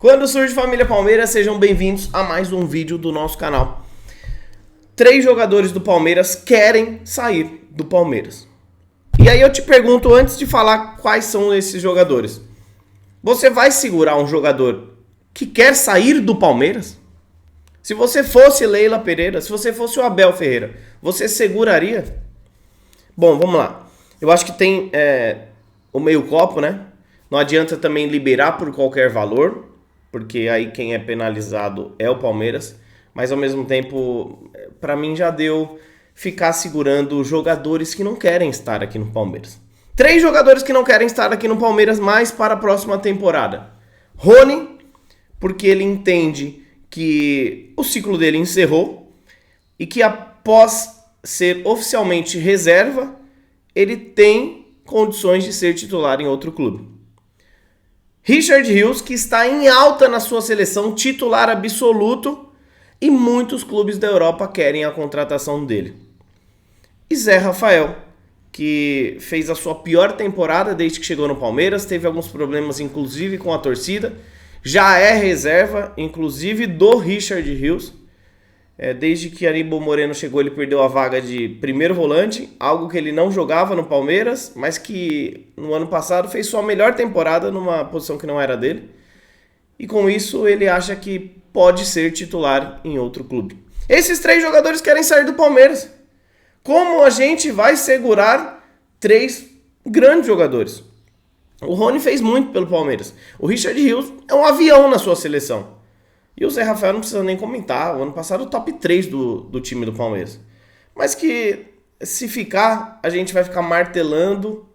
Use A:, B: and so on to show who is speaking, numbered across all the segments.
A: Quando surge família Palmeiras, sejam bem-vindos a mais um vídeo do nosso canal. 3 jogadores do Palmeiras querem sair do Palmeiras. E aí eu te pergunto, antes de falar quais são esses jogadores, você vai segurar um jogador que quer sair do Palmeiras? Se você fosse Leila Pereira, se você fosse o Abel Ferreira, você seguraria? Bom, vamos lá. Eu acho que tem o meio copo, né? Não adianta também liberar por qualquer valor, porque aí quem é penalizado é o Palmeiras. Mas ao mesmo tempo, para mim já deu ficar segurando jogadores que não querem estar aqui no Palmeiras. 3 jogadores que não querem estar aqui no Palmeiras mais para a próxima temporada. Rony, porque ele entende que o ciclo dele encerrou e que após ser oficialmente reserva, ele tem condições de ser titular em outro clube. Richard Rios, que está em alta na sua seleção, titular absoluto, e muitos clubes da Europa querem a contratação dele. E Zé Rafael, que fez a sua pior temporada desde que chegou no Palmeiras, teve alguns problemas inclusive com a torcida, já é reserva, inclusive do Richard Rios. Desde que Aníbal Moreno chegou, ele perdeu a vaga de primeiro volante, algo que ele não jogava no Palmeiras, mas que no ano passado fez sua melhor temporada numa posição que não era dele. E com isso ele acha que pode ser titular em outro clube. Esses 3 jogadores querem sair do Palmeiras. Como a gente vai segurar 3 grandes jogadores? O Rony fez muito pelo Palmeiras. O Richard Rios é um avião na sua seleção. E o Zé Rafael não precisa nem comentar. O ano passado o top 3 do time do Palmeiras. Mas que se ficar, a gente vai ficar martelando.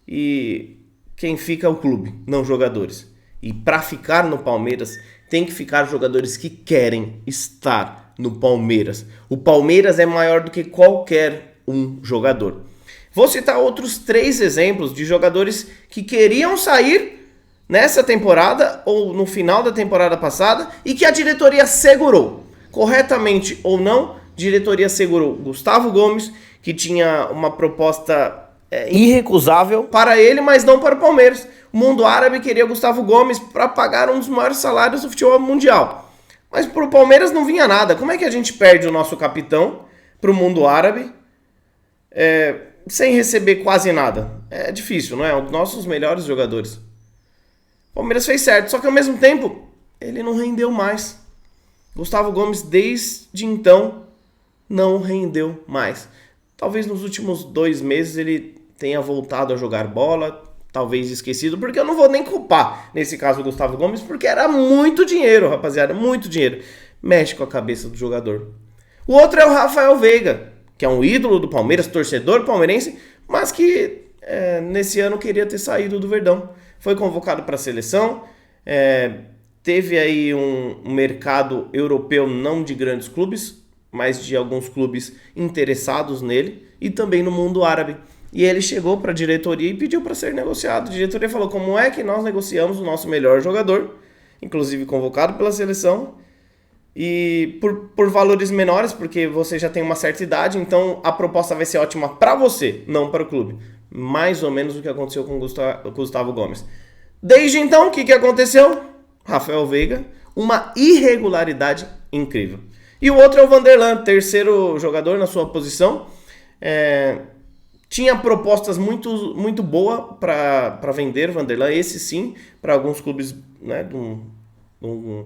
A: E quem fica é o clube, não jogadores. E para ficar no Palmeiras, tem que ficar jogadores que querem estar no Palmeiras. O Palmeiras é maior do que qualquer um jogador. Vou citar outros 3 exemplos de jogadores que queriam sair nessa temporada ou no final da temporada passada e que a diretoria segurou. Corretamente ou não, a diretoria segurou Gustavo Gomes, que tinha uma proposta irrecusável para ele, mas não para o Palmeiras. O mundo árabe queria Gustavo Gomes para pagar um dos maiores salários do futebol mundial. Mas para o Palmeiras não vinha nada. Como é que a gente perde o nosso capitão para o mundo árabe sem receber quase nada? É difícil, não é? Um dos nossos melhores jogadores. O Palmeiras fez certo, só que ao mesmo tempo ele não rendeu mais. Gustavo Gomes desde então não rendeu mais. Talvez nos últimos 2 meses ele tenha voltado a jogar bola, talvez esquecido, porque eu não vou nem culpar nesse caso o Gustavo Gomes, porque era muito dinheiro, rapaziada, muito dinheiro. Mexe com a cabeça do jogador. O outro é o Rafael Veiga, que é um ídolo do Palmeiras, torcedor palmeirense, mas que nesse ano queria ter saído do Verdão. Foi convocado para a seleção, teve aí um mercado europeu não de grandes clubes, mas de alguns clubes interessados nele e também no mundo árabe. E ele chegou para a diretoria e pediu para ser negociado. A diretoria falou, como é que nós negociamos o nosso melhor jogador, inclusive convocado pela seleção, e por valores menores, porque você já tem uma certa idade, então a proposta vai ser ótima para você, não para o clube. Mais ou menos o que aconteceu com o Gustavo Gomes. Desde então, o que aconteceu? Rafael Veiga, uma irregularidade incrível. E o outro é o Vanderlan, terceiro jogador na sua posição. Tinha propostas muito boas para vender o Vanderlan, esse sim, para alguns clubes, né, de um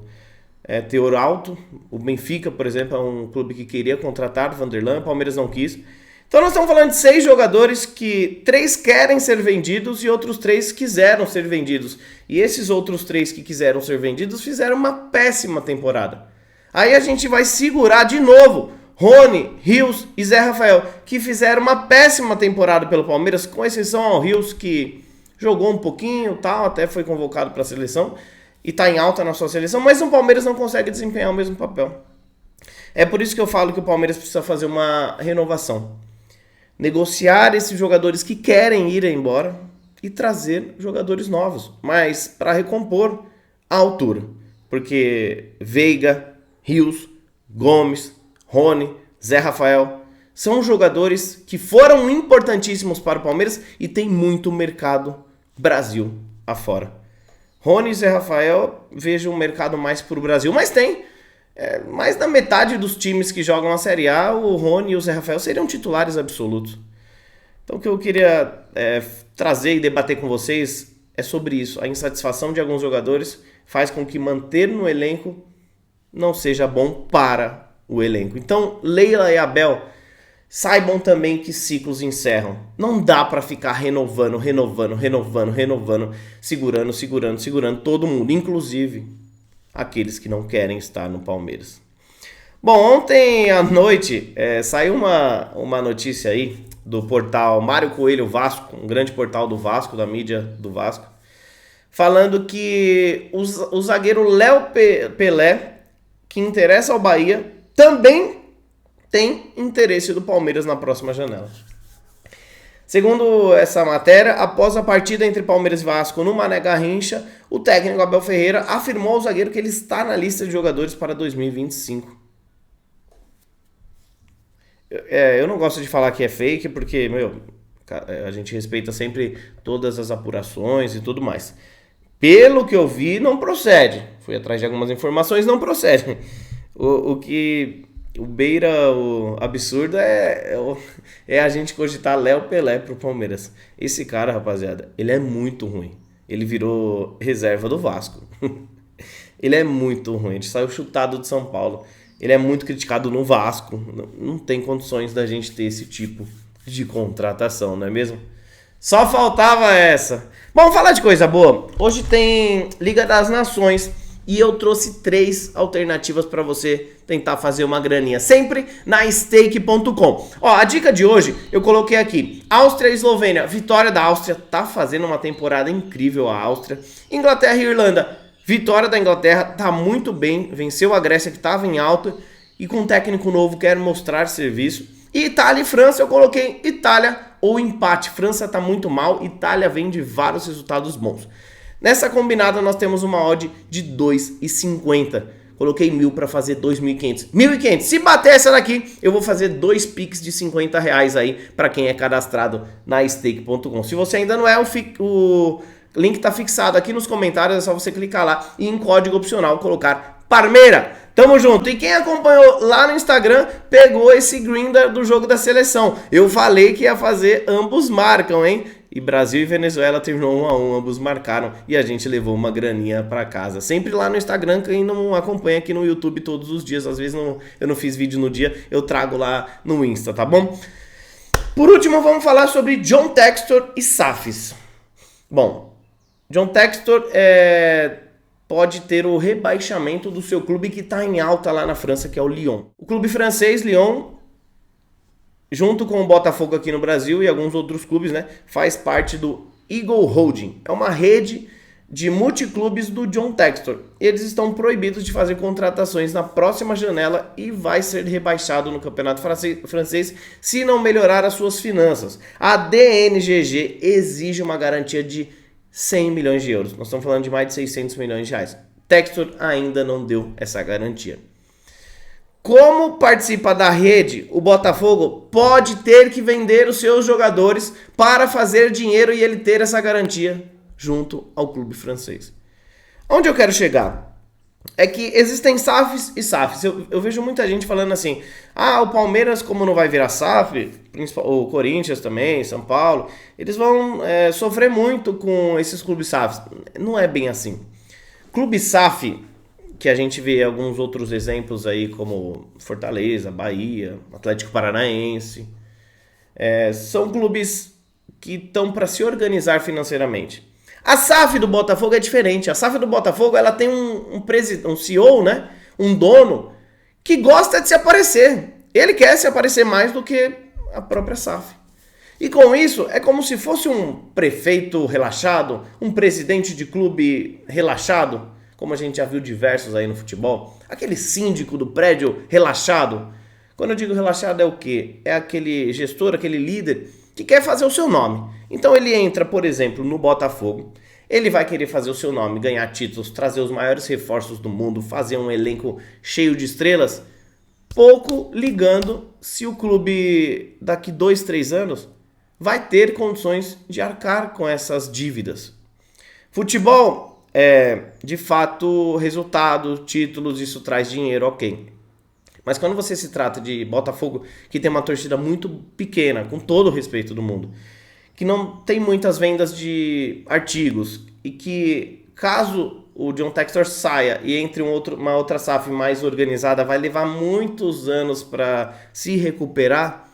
A: teor alto. O Benfica, por exemplo, é um clube que queria contratar o Vanderlan, o Palmeiras não quis. Então nós estamos falando de 6 jogadores que 3 querem ser vendidos e outros 3 quiseram ser vendidos. E esses outros 3 que quiseram ser vendidos fizeram uma péssima temporada. Aí a gente vai segurar de novo Rony, Rios e Zé Rafael, que fizeram uma péssima temporada pelo Palmeiras, com exceção ao Rios, que jogou um pouquinho, tal, até foi convocado para a seleção e está em alta na sua seleção, mas o Palmeiras não consegue desempenhar o mesmo papel. É por isso que eu falo que o Palmeiras precisa fazer uma renovação. Negociar esses jogadores que querem ir embora e trazer jogadores novos, mas para recompor a altura. Porque Veiga, Rios, Gomes, Rony, Zé Rafael são jogadores que foram importantíssimos para o Palmeiras e tem muito mercado Brasil afora. Rony e Zé Rafael, vejo um mercado mais pro Brasil, mas tem. Mais da metade dos times que jogam a Série A, o Rony e o Zé Rafael seriam titulares absolutos. Então o que eu queria trazer e debater com vocês é sobre isso. A insatisfação de alguns jogadores faz com que manter no elenco não seja bom para o elenco. Então, Leila e Abel, saibam também que ciclos encerram. Não dá para ficar renovando, segurando todo mundo, inclusive aqueles que não querem estar no Palmeiras. Bom, ontem à noite saiu uma notícia aí do portal Mário Coelho Vasco, um grande portal do Vasco, da mídia do Vasco, falando que o zagueiro Léo Pelé, que interessa ao Bahia, também tem interesse do Palmeiras na próxima janela. Segundo essa matéria, após a partida entre Palmeiras e Vasco no Mané Garrincha, o técnico Abel Ferreira afirmou ao zagueiro que ele está na lista de jogadores para 2025. Eu não gosto de falar que é fake, porque, a gente respeita sempre todas as apurações e tudo mais. Pelo que eu vi, não procede. Fui atrás de algumas informações, não procede. O que beira o absurdo é a gente cogitar Léo Pelé pro Palmeiras. Esse cara, rapaziada, ele é muito ruim. Ele virou reserva do Vasco. Ele é muito ruim. Ele saiu chutado de São Paulo. Ele é muito criticado no Vasco. Não tem condições da gente ter esse tipo de contratação, não é mesmo? Só faltava essa. Bom, falar de coisa boa. Hoje tem Liga das Nações e eu trouxe 3 alternativas para você tentar fazer uma graninha. Sempre na stake.com. Ó, a dica de hoje eu coloquei aqui. Áustria e Eslovênia. Vitória da Áustria. Tá fazendo uma temporada incrível a Áustria. Inglaterra e Irlanda. Vitória da Inglaterra, tá muito bem, venceu a Grécia que estava em alta e com um técnico novo quer mostrar serviço. E Itália e França, eu coloquei Itália ou empate. França tá muito mal, Itália vem de vários resultados bons. Nessa combinada nós temos uma odd de 2,50. Coloquei 1.000 para fazer 2.500. 1.500. Se bater essa daqui, eu vou fazer 2 Pix de R$50 aí para quem é cadastrado na stake.com. Se você ainda não é, o link tá fixado aqui nos comentários, é só você clicar lá e em código opcional colocar Parmeira. Tamo junto. E quem acompanhou lá no Instagram pegou esse green do jogo da seleção. Eu falei que ia fazer ambos marcam, hein? E Brasil e Venezuela terminou 1-1, ambos marcaram e a gente levou uma graninha pra casa. Sempre lá no Instagram, quem não acompanha aqui no YouTube todos os dias, às vezes eu não fiz vídeo no dia, eu trago lá no Insta, tá bom? Por último, vamos falar sobre John Textor e SAFs. Bom, John Textor pode ter o rebaixamento do seu clube que está em alta lá na França, que é o Lyon. O clube francês, Lyon, junto com o Botafogo aqui no Brasil e alguns outros clubes, né, faz parte do Eagle Holding. É uma rede de multiclubes do John Textor. Eles estão proibidos de fazer contratações na próxima janela e vai ser rebaixado no campeonato francês se não melhorar as suas finanças. A DNGG exige uma garantia de 100 milhões de euros. Nós estamos falando de mais de 600 milhões de reais. Textor ainda não deu essa garantia. Como participa da rede, o Botafogo pode ter que vender os seus jogadores para fazer dinheiro e ele ter essa garantia junto ao clube francês. Onde eu quero chegar? É que existem SAFs e SAFs. Eu vejo muita gente falando assim, o Palmeiras, como não vai virar SAF, o Corinthians também, São Paulo, eles vão sofrer muito com esses clubes SAFs. Não é bem assim. Clube SAF, que a gente vê alguns outros exemplos aí, como Fortaleza, Bahia, Atlético Paranaense, são clubes que estão para se organizar financeiramente. A SAF do Botafogo é diferente. A SAF do Botafogo, ela tem um CEO, né? Um dono que gosta de se aparecer. Ele quer se aparecer mais do que a própria SAF. E com isso, é como se fosse um prefeito relaxado, um presidente de clube relaxado, como a gente já viu diversos aí no futebol. Aquele síndico do prédio relaxado. Quando eu digo relaxado é o quê? É aquele gestor, aquele líder que quer fazer o seu nome. Então ele entra, por exemplo, no Botafogo, ele vai querer fazer o seu nome, ganhar títulos, trazer os maiores reforços do mundo, fazer um elenco cheio de estrelas, pouco ligando se o clube daqui 2, 3 anos vai ter condições de arcar com essas dívidas. Futebol de fato, resultado, títulos, isso traz dinheiro, ok. Mas quando você se trata de Botafogo, que tem uma torcida muito pequena, com todo o respeito do mundo, que não tem muitas vendas de artigos, e que caso o John Textor saia e entre uma outra SAF mais organizada, vai levar muitos anos para se recuperar,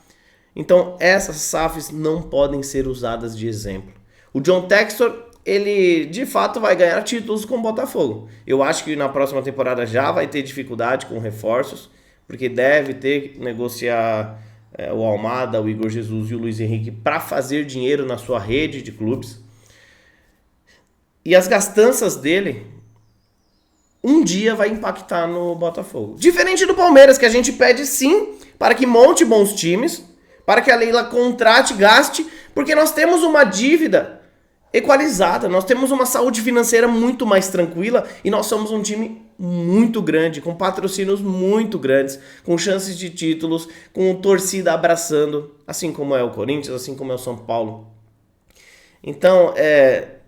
A: então essas SAFs não podem ser usadas de exemplo. O John Textor, ele de fato vai ganhar títulos com o Botafogo. Eu acho que na próxima temporada já vai ter dificuldade com reforços, porque deve ter que negociar o Almada, o Igor Jesus e o Luiz Henrique para fazer dinheiro na sua rede de clubes. E as gastanças dele um dia vai impactar no Botafogo. Diferente do Palmeiras, que a gente pede sim para que monte bons times, para que a Leila contrate, gaste, porque nós temos uma dívida equalizada, nós temos uma saúde financeira muito mais tranquila e nós somos um time muito grande, com patrocínios muito grandes, com chances de títulos, com torcida abraçando, assim como é o Corinthians, assim como é o São Paulo. Então,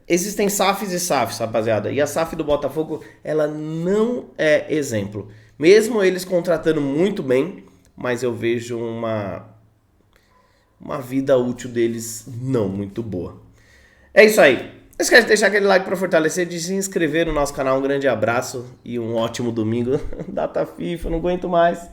A: existem SAFs e SAFs, rapaziada, e a SAF do Botafogo, ela não é exemplo. Mesmo eles contratando muito bem, mas eu vejo uma vida útil deles não muito boa. É isso aí. Não esquece de deixar aquele like para fortalecer, de se inscrever no nosso canal. Um grande abraço e um ótimo domingo. Data FIFA, não aguento mais.